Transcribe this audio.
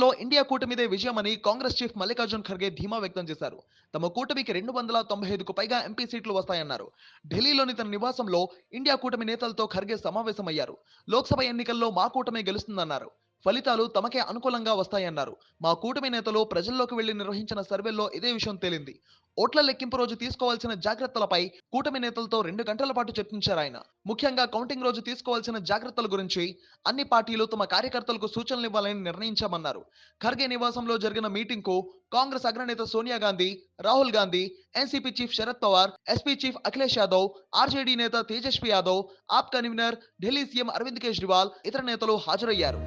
ఎన్నికల్లో India కూటమిదే విజయమని Congress chief Mallikarjun Kharge ధీమా వ్యక్తం చేశారు. తమ కూటమికి 295కు పైగా ఎంపీ సీట్లు వస్తాయన్నారు. ఢిల్లీలోని తన నివాసంలో ఇండియా కూటమి నేతలతో ఖర్గే సమావేశమయ్యారు. లోక్సభ ఎన్నికల్లో మా కూటమి గెలుస్తుందన్నారు. ఫలితాలు తమకే అనుకూలంగా వస్తాయన్నారు. మా కూటమి నేతలు ప్రజల్లోకి వెళ్లి నిర్వహించిన సర్వేల్లో ఇదే విషయం తేలింది. ఓట్ల లెక్కింపు రోజు తీసుకోవాల్సిన జాగ్రత్తలపై కూటమి నేతలతో 2 గంటల పాటు చర్చించారాయన. ముఖ్యంగా కౌంటింగ్ రోజు తీసుకోవాల్సిన జాగ్రత్తల గురించి అన్ని పార్టీలు తమ కార్యకర్తలకు సూచనలివ్వాలని నిర్ణయించామన్నారు. ఖర్గే నివాసంలో జరిగిన మీటింగ్కు కాంగ్రెస్ అగ్రనేత Sonia Gandhi, Rahul Gandhi, NCP chief Sharad Pawar, SP chief Akhilesh Yadav, RJD నేత తేజస్వి యాదవ్, ఆప్ కన్వీనర్ ఢిల్లీ సీఎం అరవింద్ కేజ్రీవాల్, ఇతర నేతలు హాజరయ్యారు.